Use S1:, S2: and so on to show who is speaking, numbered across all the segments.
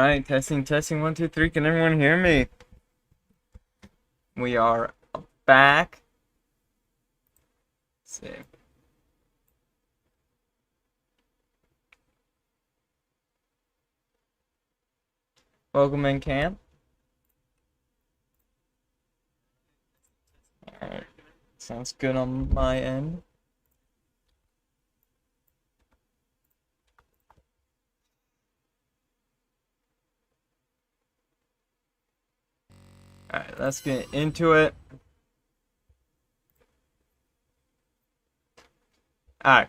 S1: Alright, testing, testing, 1, 2, 3. Can everyone hear me? We are back. Let's see. Welcome in camp. Alright, sounds good on my end. Alright, let's get into it. Alright.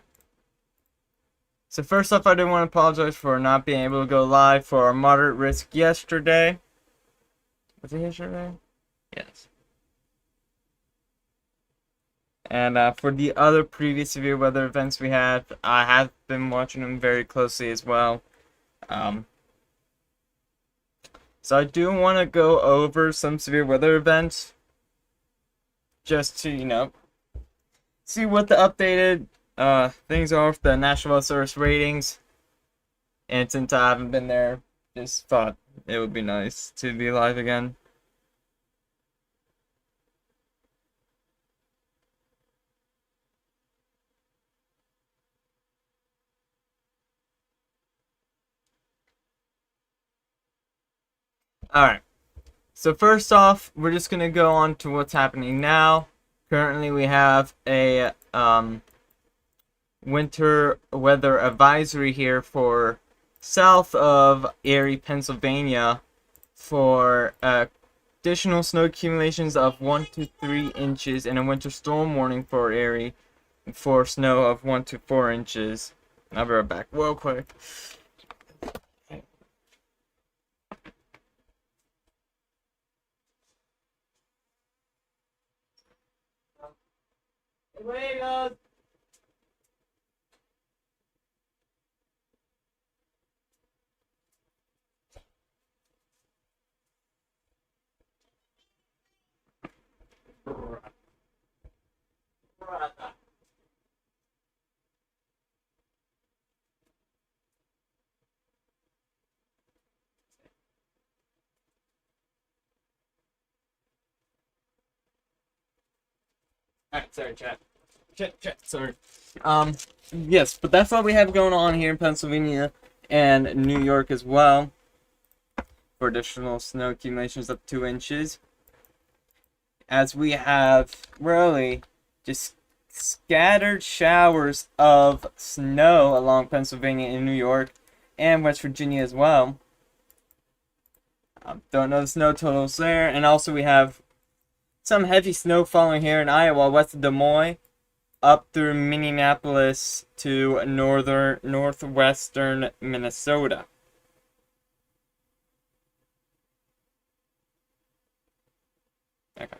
S1: So first off, I do want to apologize for not being able to go live for our moderate risk yesterday. Was it yesterday? Yes. And for the other previous severe weather events we had, I have been watching them very closely as well. So I do want to go over some severe weather events, just to, see what the updated things are for the National Weather Service ratings. And since I haven't been there, just thought it would be nice to be live again. Alright, so first off, we're just going to go on to what's happening now. Currently we have a winter weather advisory here for south of Erie, Pennsylvania, for additional snow accumulations of 1 to 3 inches and a winter storm warning for Erie for snow of 1 to 4 inches. I'll be right back real quick. Wait, Alright, sorry, chat. Sorry. Yes, but that's what we have going on here in Pennsylvania and New York as well, for additional snow accumulations up to 2 inches. As we have really just scattered showers of snow along Pennsylvania and New York and West Virginia as well. Don't know the snow totals there. And also we have some heavy snow falling here in Iowa, west of Des Moines, up through Minneapolis to northwestern Minnesota. Okay.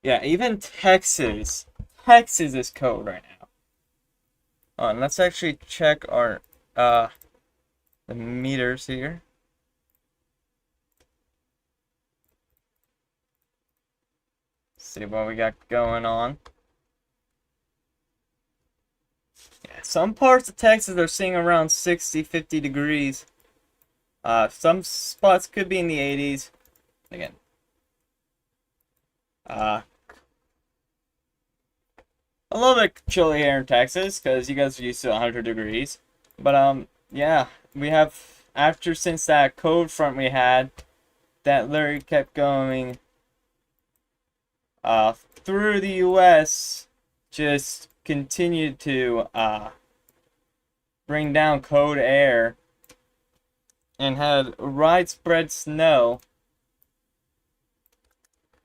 S1: Yeah, even Texas is cold right now. And let's actually check our the meters here. See what we got going on. Yeah, some parts of Texas are seeing around 60-50 degrees. Some spots could be in the 80s. Again. A little bit chilly here in Texas because you guys are used to 100 degrees. But yeah, we have since that cold front we had that literally kept going through the U.S., just continued to bring down cold air and had widespread snow.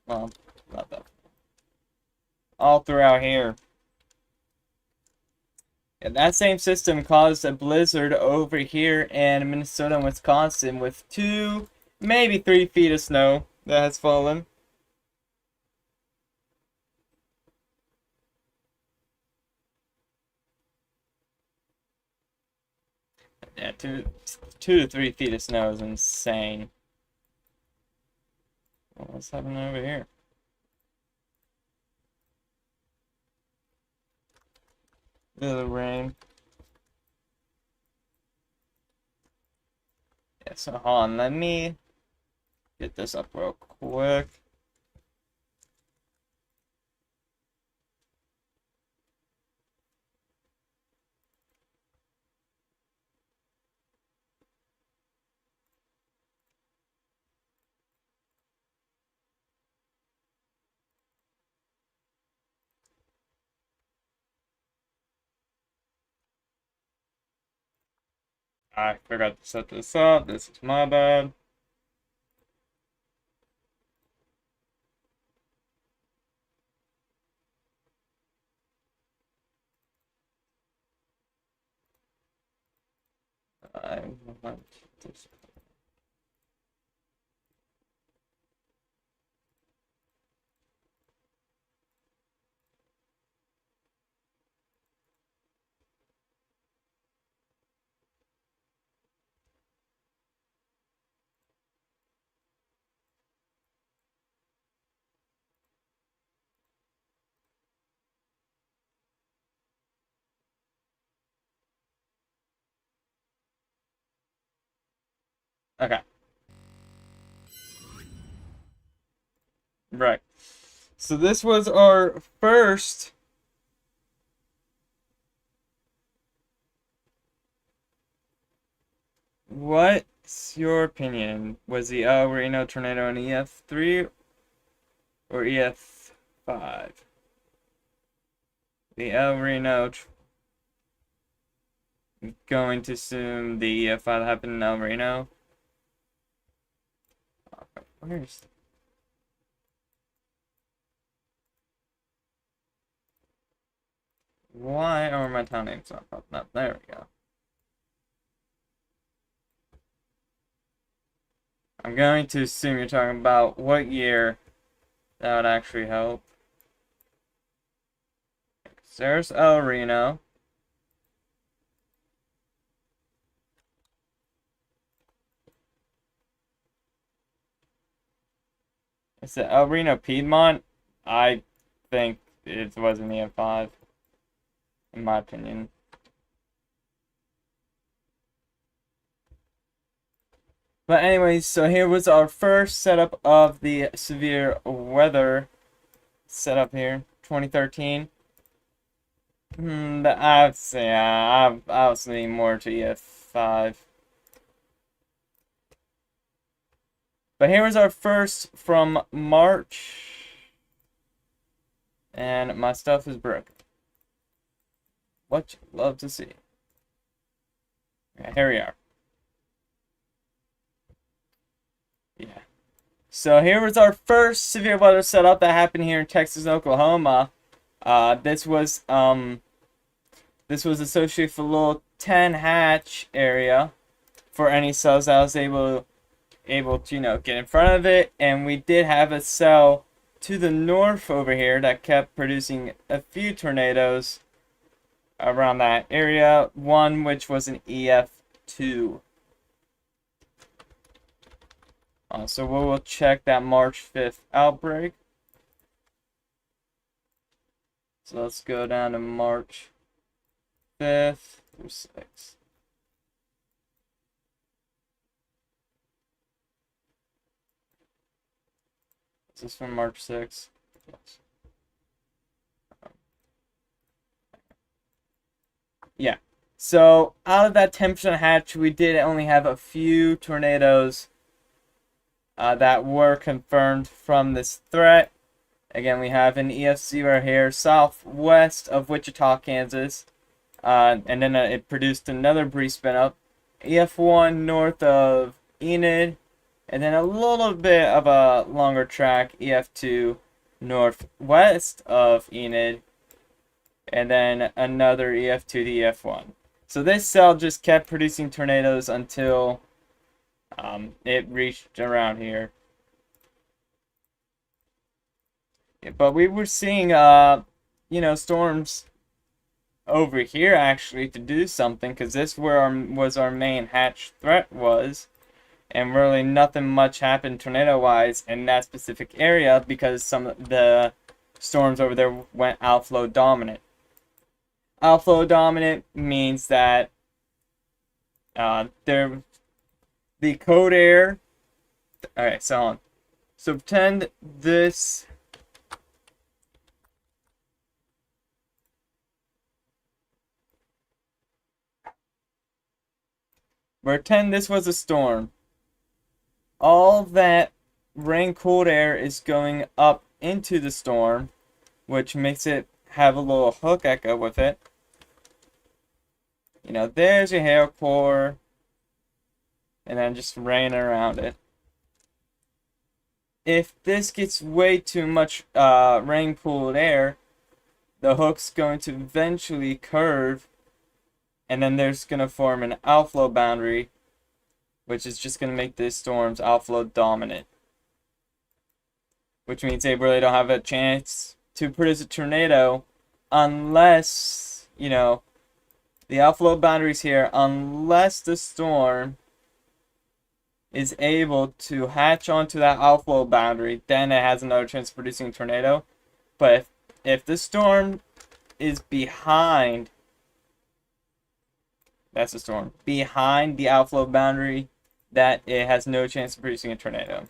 S1: Well, not that. All throughout here. And that same system caused a blizzard over here in Minnesota and Wisconsin with 2, maybe 3 feet of snow that has fallen. Yeah, 2 to 3 feet of snow is insane. What's happening over here? The rain. Yeah, so hold on, let me get this up real quick. I forgot to set this up. This is my bad. I want this. Okay. Right. So this was our first. What's your opinion? Was the El Reno tornado an EF3 or EF5? The El Reno going to assume the EF5 happened in El Reno. Where's why are my town names not popping up? There we go. I'm going to assume you're talking about what year that would actually help. There's El Reno. Is it El Reno Piedmont? I think it was an EF5, in my opinion. But anyways, so here was our first setup of the severe weather setup here, 2013. I'd say I was leaning more to EF5. But here was our first from March. And my stuff is broken. What you love to see. Yeah, here we are. Yeah. So here was our first severe weather setup that happened here in Texas, Oklahoma. This was associated for a little 10 hatch area for any cells that was able to get in front of it, and we did have a cell to the north over here that kept producing a few tornadoes around that area, one which was an EF2. So we will check that March 5th outbreak. So let's go down to March 5th through 6th. Is this from March 6th? Yes. Yeah. So out of that 10% hatch, we did only have a few tornadoes that were confirmed from this threat. Again, we have an EF0 here, southwest of Wichita, Kansas. And then it produced another brief spin up. EF1 north of Enid. And then a little bit of a longer track, EF2 northwest of Enid. And then another EF2 to EF1. So this cell just kept producing tornadoes until it reached around here. Yeah, but we were seeing, storms over here actually to do something, because this was our main hatch threat was. And really nothing much happened tornado-wise in that specific area because some of the storms over there went outflow dominant. Outflow dominant means that the code air. Alright, so pretend this. Pretend this was a storm. All that rain cooled air is going up into the storm, which makes it have a little hook echo with it. You know, there's your hail core, and then just rain around it. If this gets way too much rain cooled air, the hook's going to eventually curve, and then there's going to form an outflow boundary, which is just going to make this storm's outflow dominant. Which means they really don't have a chance to produce a tornado unless, you know, the outflow boundaries here, unless the storm is able to hatch onto that outflow boundary, then it has another chance of producing a tornado. But if the storm is behind, that's the storm, behind the outflow boundary, that it has no chance of producing a tornado.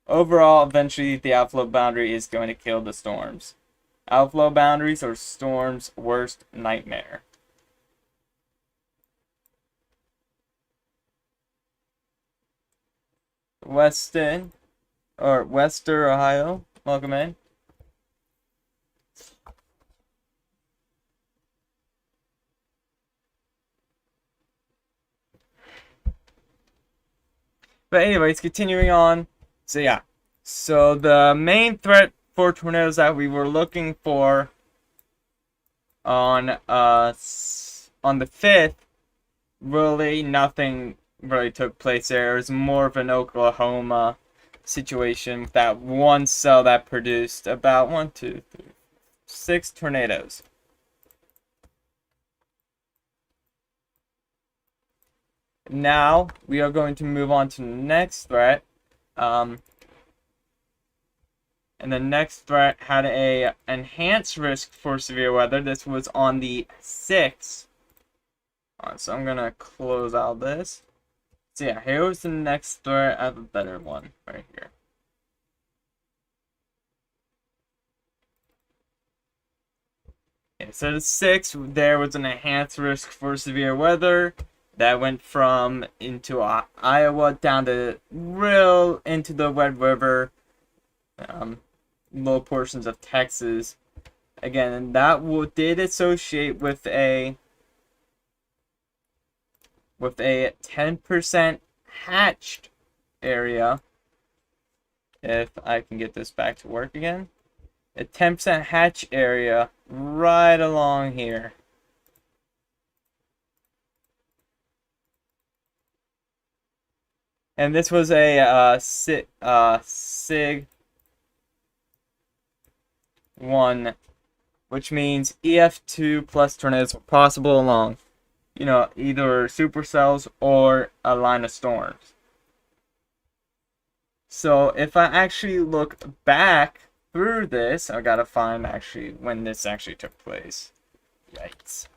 S1: Overall, eventually the outflow boundary is going to kill the storms. Outflow boundaries are storms' worst nightmare. Weston, or Wester, Ohio, welcome in. But anyways, continuing on. So yeah, so the main threat for tornadoes that we were looking for on the 5th, really nothing really took place there. It was more of an Oklahoma situation with that one cell that produced about 1, 2, 3, 6 tornadoes. Now we are going to move on to the next threat. And the next threat had a enhanced risk for severe weather. This was on the 6th. So I'm gonna close out this. So yeah, here's the next threat. I have a better one right here. Okay, so the 6th, there was an enhanced risk for severe weather. That went from into Iowa down to real into the Red River, low portions of Texas. Again, and that did associate with a 10% hatched area. If I can get this back to work again, a 10% hatch area right along here. And this was a SIG 1, which means EF2 plus tornadoes were possible along, you know, either supercells or a line of storms. So if I actually look back through this, I gotta find actually when this actually took place. Yikes.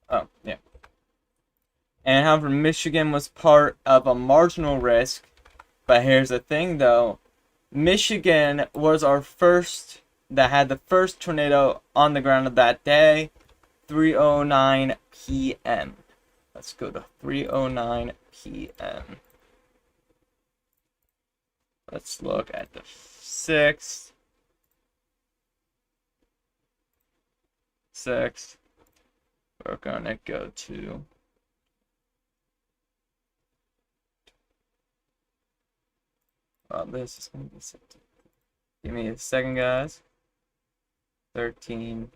S1: Oh, yeah. And however, Michigan was part of a marginal risk. But here's the thing though. Michigan was our first, that had the first tornado on the ground of that day, 3:09 p.m. Let's go to 3:09 p.m. Let's look at the 6th. 6th. We're gonna go to this is gonna be September. Give me a second, guys. 13.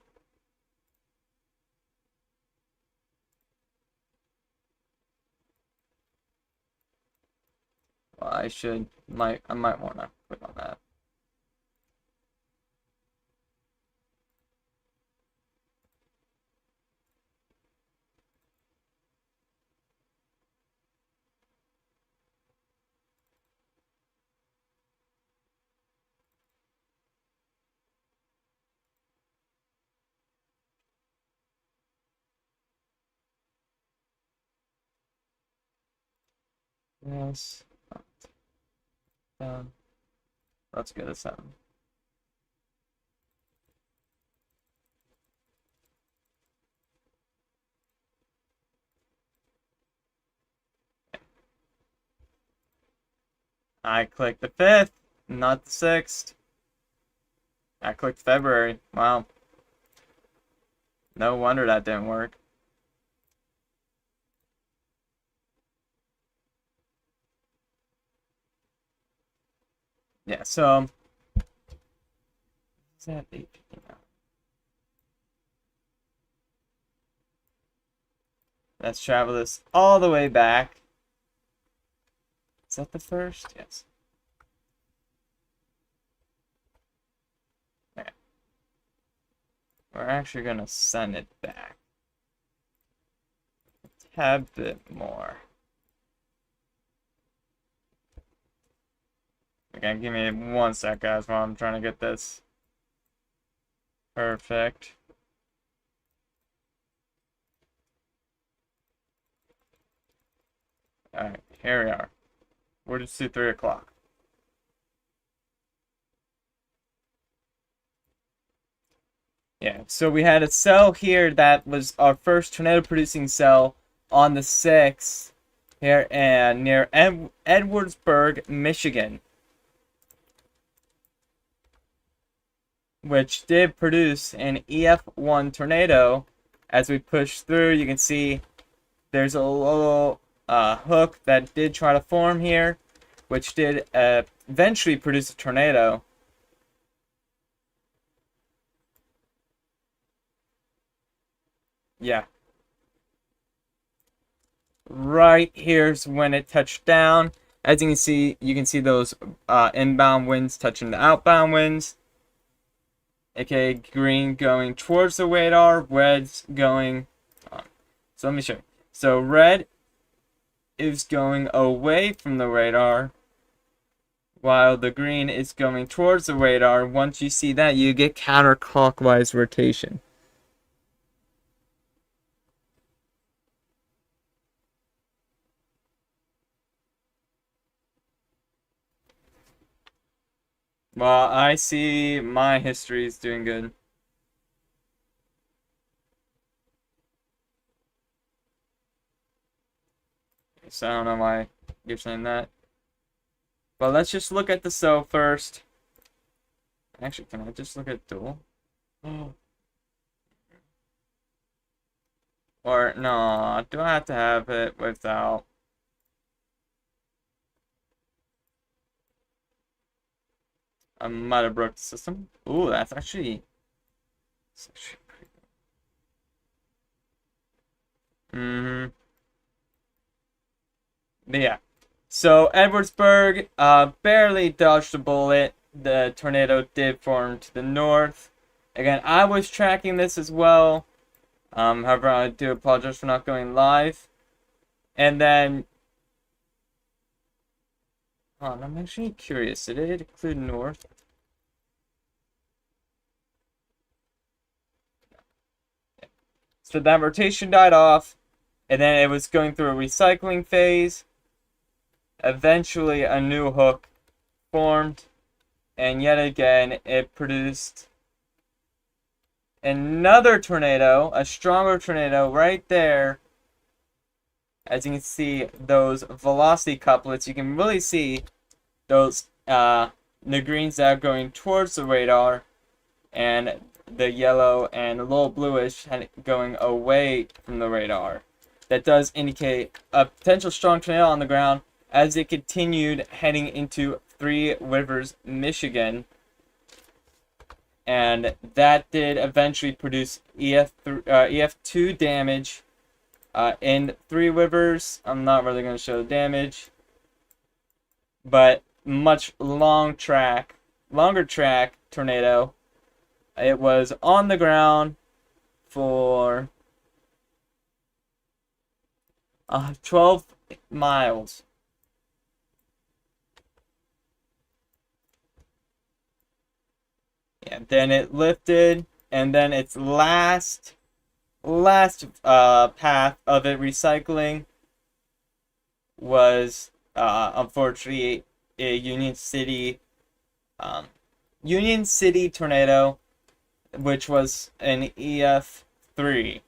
S1: Well, I might want to click on that. Yes. Down. Let's get a 7. I clicked the 5th, not the 6th. I clicked February. Wow. No wonder that didn't work. Yeah, so is that 8:59? Let's travel this all the way back. Is that the 1st? Yes. Okay. We're actually gonna send it back a tad bit more. Okay, give me 1 sec, guys, while I'm trying to get this perfect. Alright, here we are. We're just to 3 o'clock. Yeah, so we had a cell here that was our first tornado producing cell on the 6th here and near Edwardsburg, Michigan, which did produce an EF1 tornado. As we push through, you can see there's a little hook that did try to form here, which did eventually produce a tornado. Yeah. Right here's when it touched down. As you can see those inbound winds touching the outbound winds. Okay, green going towards the radar, red's going on. So let me show you. So red is going away from the radar, while the green is going towards the radar. Once you see that, you get counterclockwise rotation. Well, I see my history is doing good. So I don't know why you're saying that. But let's just look at the cell first. Actually, can I just look at dual? Or, no, do I have to have it without? I might have broke the system. Ooh, that's actually pretty good. But yeah. So Edwardsburg barely dodged a bullet. The tornado did form to the north. Again, I was tracking this as well. However, I do apologize for not going live. And then, I'm actually curious. Did it include north? So that rotation died off, and then it was going through a recycling phase. Eventually, a new hook formed, and yet again, it produced another tornado, a stronger tornado right there. As you can see, those velocity couplets, you can really see those the greens that are going towards the radar, and the yellow and a little bluish going away from the radar. That does indicate a potential strong tornado on the ground as it continued heading into Three Rivers, Michigan. And that did eventually produce EF2 damage in Three Rivers. I'm not really going to show the damage, but much longer track tornado. It was on the ground for 12 miles. Yeah, then it lifted, and then its last path of it recycling was unfortunately, a Union City tornado, which was an EF3.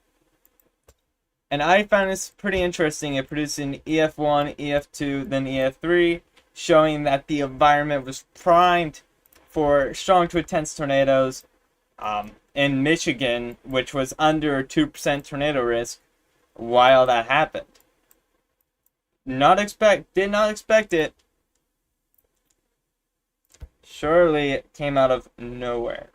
S1: And I found this pretty interesting. It produced an EF1, EF2, then EF3, showing that the environment was primed for strong to intense tornadoes in Michigan, which was under 2% tornado risk while that happened. Did not expect it. Surely it came out of nowhere.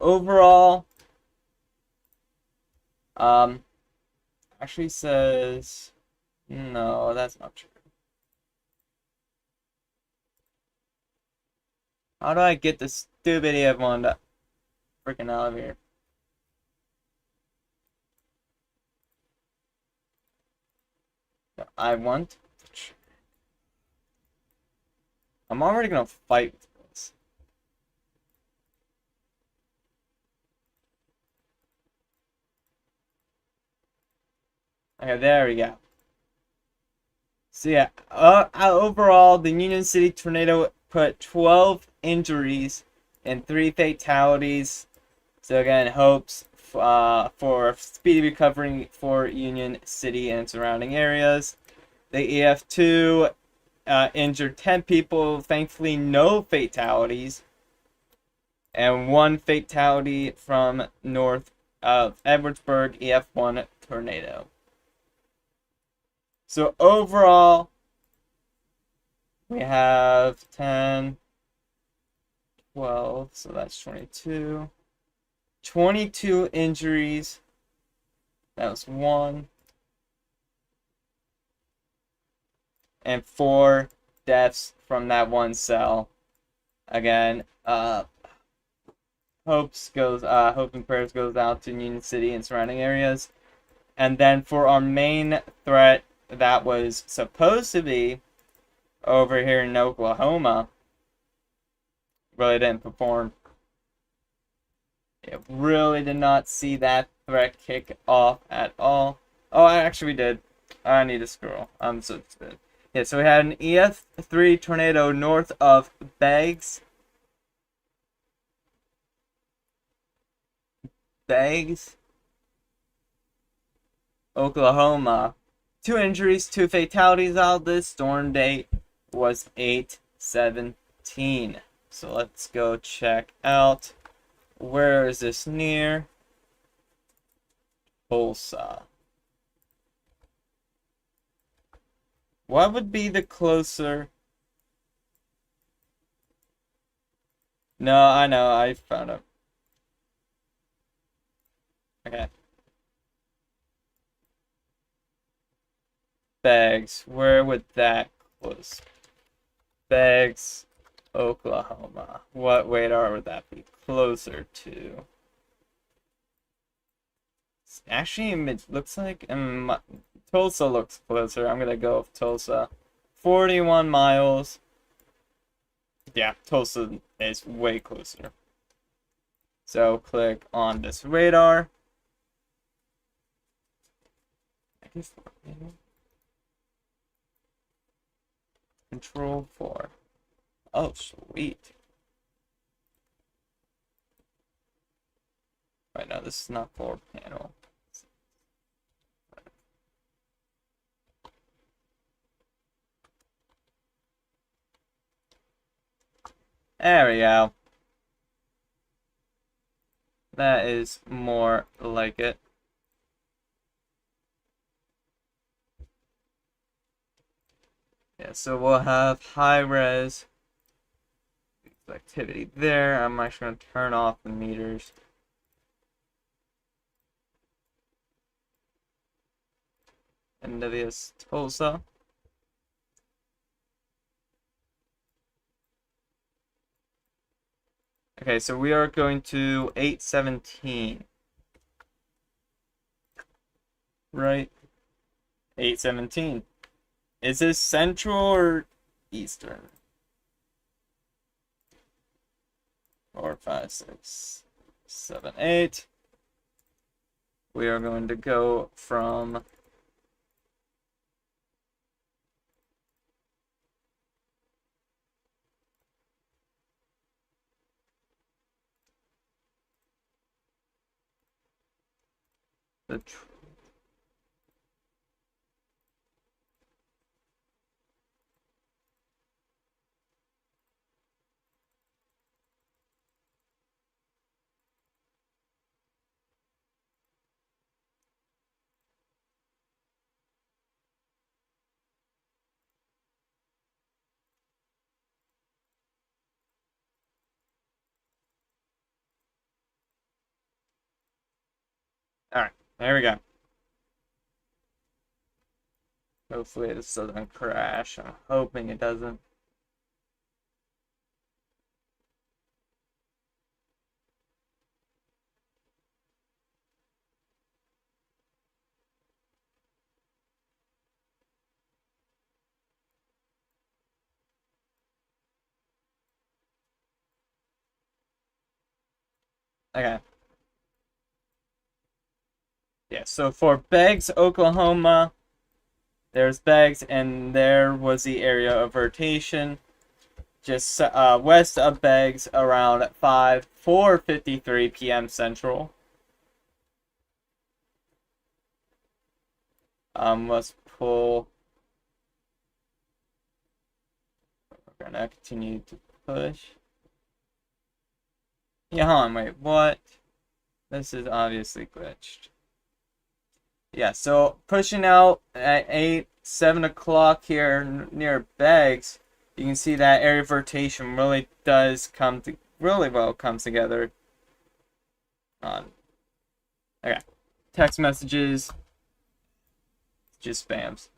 S1: Overall, actually says, no, that's not true. How do I get this stupid EF1 to freaking out of here? I want. I'm already gonna fight with this. Okay, there we go. So yeah, overall, the Union City tornado put 12 injuries and 3 fatalities. So again, hopes for speedy recovery for Union City and surrounding areas. The EF2 injured 10 people. Thankfully, no fatalities. And 1 fatality from north of Edwardsburg EF1 tornado. So overall, we have 10, 12, so that's 22. 22 injuries. That was 1. And 4 deaths from that one cell. Again, hope and prayers goes out to Union City and surrounding areas. And then for our main threat that was supposed to be over here in Oklahoma, really didn't perform. It really did not see that threat kick off at all. Oh, actually we did. I need to scroll. I'm so stupid. Yeah, so we had an EF3 tornado north of Beggs, Oklahoma. 2 injuries, 2 fatalities out of this. Storm date was 8/17. So let's go check out. Where is this near? Tulsa. What would be the closer? No, I know, I found it. Okay. Beggs, where would that close? Beggs, Oklahoma. What radar would that be closer to? Actually, it looks like Tulsa looks closer. I'm gonna go with Tulsa. 41 miles. Yeah, Tulsa is way closer. So click on this radar. I guess Control 4. Oh, sweet. Right now, this is not 4 panel. There we go. That is more like it. Yeah, so we'll have high res activity there. I'm actually going to turn off the meters. NWS Tulsa. Okay, so we are going to 8/17. Right? 8/17. Is this central or eastern? 4, 5, 6, 7, 8. we are going to go from the all right, there we go. Hopefully this doesn't crash. I'm hoping it doesn't. Okay. Yeah, so for Beggs, Oklahoma, there's Beggs, and there was the area of rotation just west of Beggs around 4:53 p.m. Central. Let's pull. We're gonna continue to push. Yeah, hold on, wait, what? This is obviously glitched. Yeah, so pushing out at 7 o'clock here near Beggs, you can see that area of rotation really does really well comes together. Okay, text messages, just spams.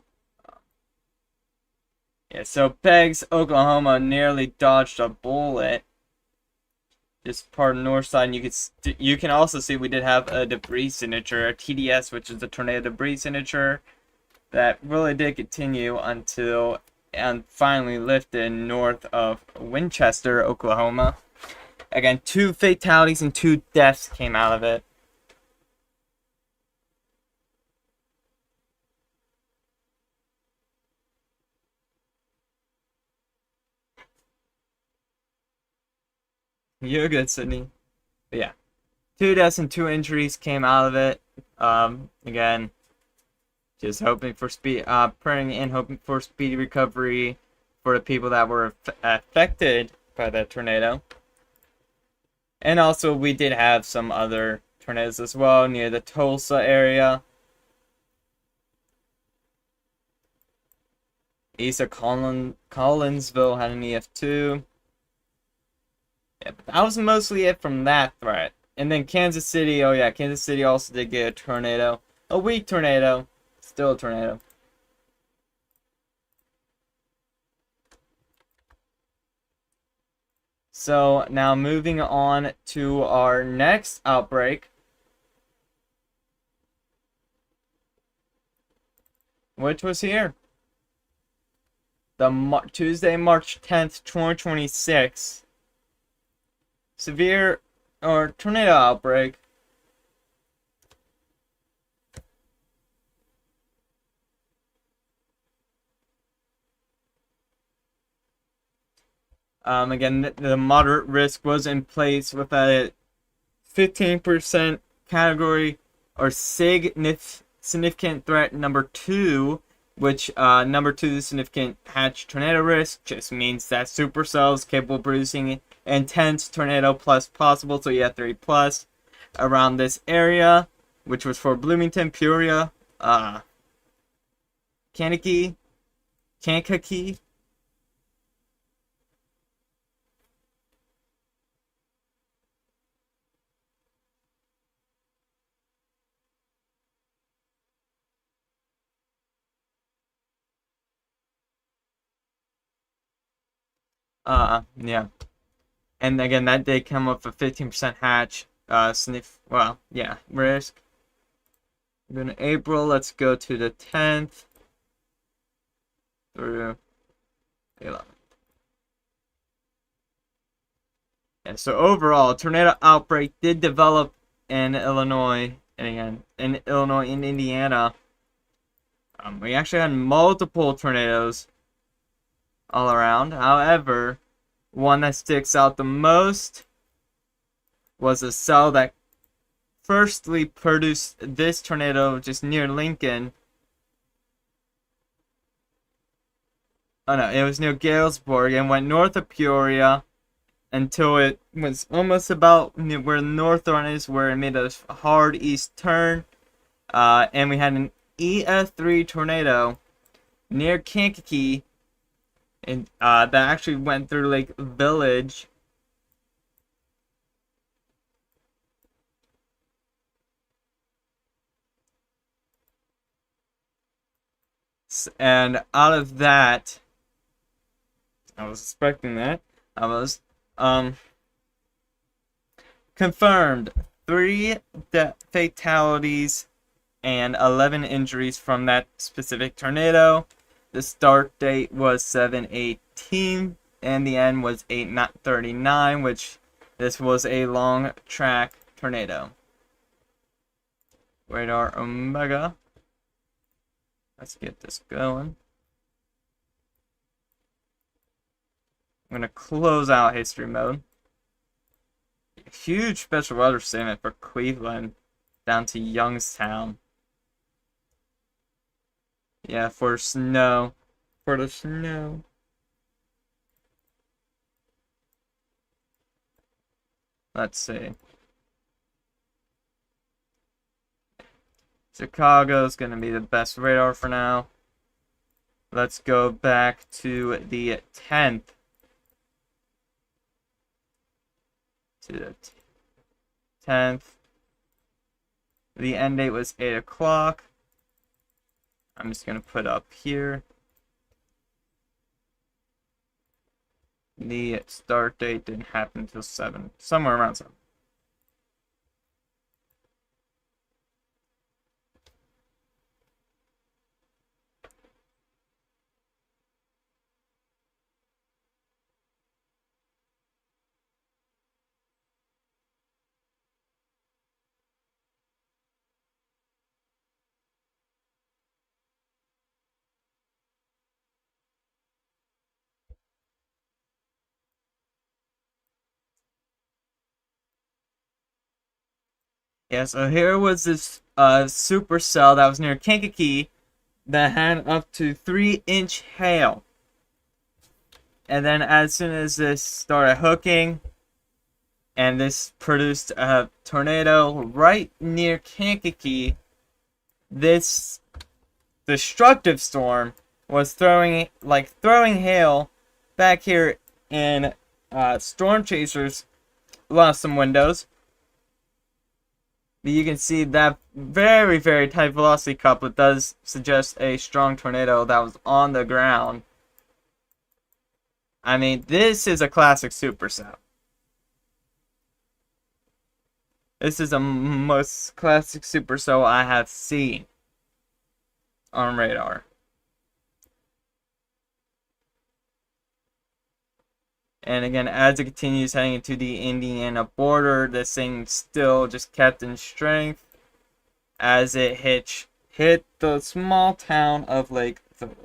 S1: Yeah, so Beggs, Oklahoma nearly dodged a bullet. Just part of the north side, and you can also see we did have a debris signature, a TDS, which is the tornado debris signature, that really did continue until and finally lifted north of Winchester, Oklahoma. Again, 2 fatalities and 2 deaths came out of it. You're good, Sydney. But yeah, 2 deaths and 2 injuries came out of it. Again, just hoping for praying and hoping for speedy recovery for the people that were affected by that tornado. And also, we did have some other tornadoes as well near the Tulsa area. East of Collinsville had an EF2. Yeah, that was mostly it from that threat. And then Kansas City, oh yeah, Kansas City also did get a tornado. A weak tornado. Still a tornado. So now moving on to our next outbreak, which was here. Tuesday, March 10th, 2026. Severe or tornado outbreak. Again, the moderate risk was in place with a 15% category or significant threat number 2, which number 2, the significant hatch tornado risk, just means that supercells capable of producing intense tornado plus possible, so you have 3 plus around this area, which was for Bloomington, Peoria, Kankakee. Yeah. And again, that did come up with 15% hatch, risk. Then in April, let's go to the 10th through the 11th. And so overall, a tornado outbreak did develop in Illinois And again, in Illinois and Indiana, we actually had multiple tornadoes all around. However, one that sticks out the most was a cell that firstly produced this tornado just near Lincoln. Oh no, it was near Galesburg and went north of Peoria until it was almost about where Northorn is, where it made a hard east turn. And we had an EF3 tornado near Kankakee, and that actually went through Lake Village. And out of that, I was expecting that. I was confirmed 3 fatalities and 11 injuries from that specific tornado. The start date was 7/18 and the end was 8/39, which this was a long track tornado. Radar Omega. Let's get this going. I'm gonna close out history mode. Huge special weather statement for Cleveland down to Youngstown. Yeah, for snow. For the snow. Let's see. Chicago's gonna be the best radar for now. Let's go back to the 10th. To the 10th. The end date was 8 o'clock. I'm just going to put up here. The start date didn't happen until 7. Somewhere around 7. Yeah, so here was this supercell that was near Kankakee that had up to 3-inch hail. And then as soon as this started hooking, and this produced a tornado right near Kankakee, this destructive storm was throwing hail back here in Storm Chasers. Lost some windows. But you can see that very, very tight velocity couplet does suggest a strong tornado that was on the ground. I mean, this is a classic supercell. This is the most classic supercell I have seen on radar. And again, as it continues heading into the Indiana border, this thing still just kept in strength as it hit the small town of Lake Village.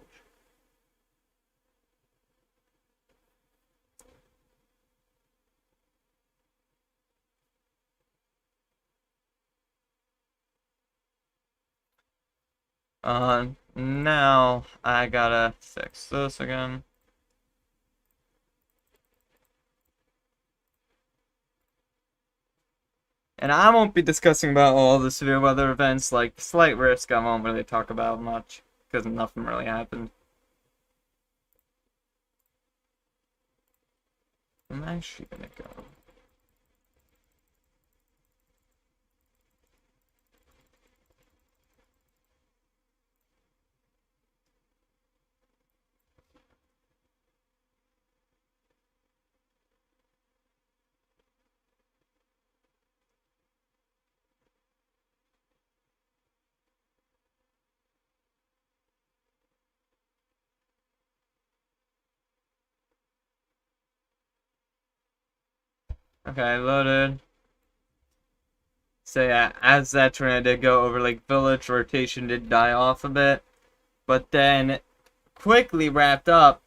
S1: Now I gotta fix this again. And I won't be discussing about all the severe weather events, like slight risk I won't really talk about much, because nothing really happened. I'm actually gonna go. Okay, loaded. So yeah, as that tornado did go over Lake Village, rotation did die off a bit, but then quickly wrapped up.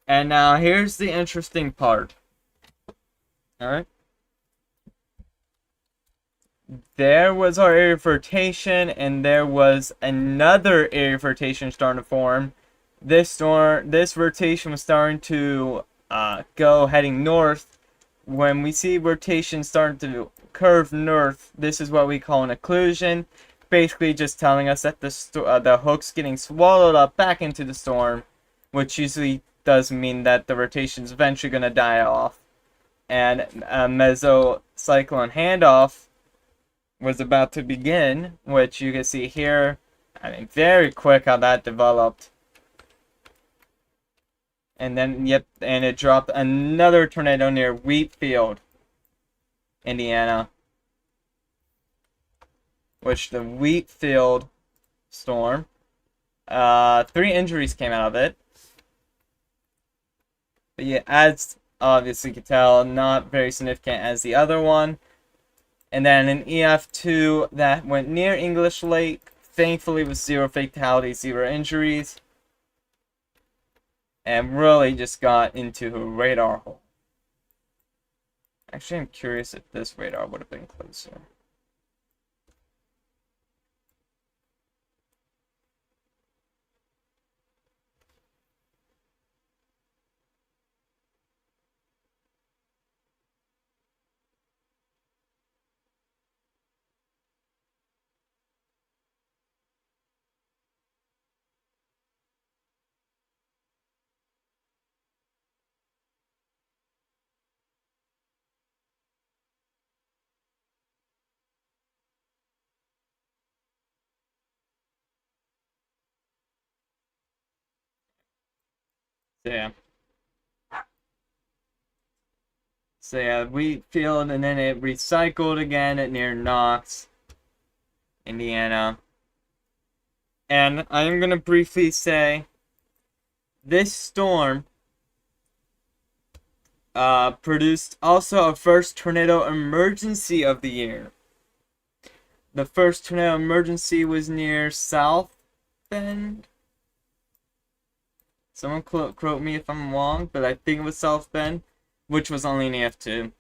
S1: And now here's the interesting part. Alright. There was our area of rotation, and there was another area of rotation starting to form. This rotation was starting to go heading north. When we see rotation starting to curve north, this is what we call an occlusion. Basically just telling us that the hook's getting swallowed up back into the storm, which usually does mean that the rotation is eventually going to die off. And a mesocyclone handoff was about to begin, which you can see here. I mean, very quick how that developed. And then, yep, and it dropped another tornado near Wheatfield, Indiana. Which the Wheatfield storm, 3 injuries came out of it. But yeah, as obviously you can tell, not very significant as the other one. And then an EF2 that went near English Lake, thankfully with 0 fatalities, 0 injuries. And really just got into a radar hole. Actually, I'm curious if this radar would have been closer. So yeah, Wheatfield, and then it recycled again at near Knox, Indiana. And I'm gonna briefly say, this storm produced also a first tornado emergency of the year. The first tornado emergency was near South Bend. Someone quote me if I'm wrong, but I think it was South Bend, which was only an EF2.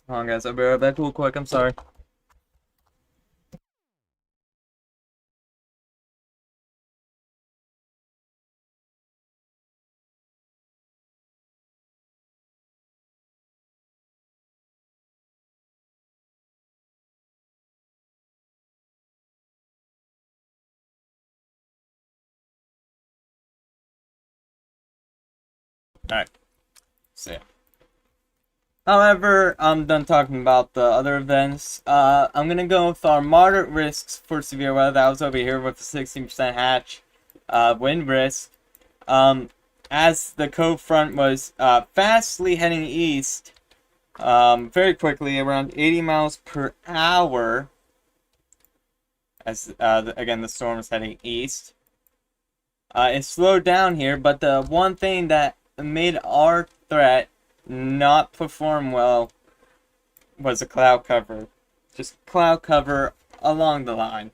S1: Hold on, guys. I'll be right back real quick. I'm sorry. Alright. So, however, I'm done talking about the other events. I'm gonna go with our moderate risks for severe weather. That was over here with the 16% hatch wind risk. As the cold front was fastly heading east, very quickly, around 80 miles per hour, as again the storm is heading east. It slowed down here, but the one thing that made our threat not perform well was a cloud cover. Just cloud cover along the line.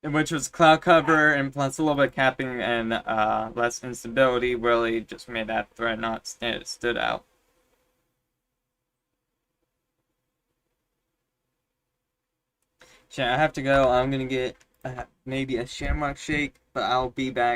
S1: Which was cloud cover and plus a little bit of capping and less instability really just made that threat not stood out. So I have to go. I'm gonna get maybe a shamrock shake, but I'll be back.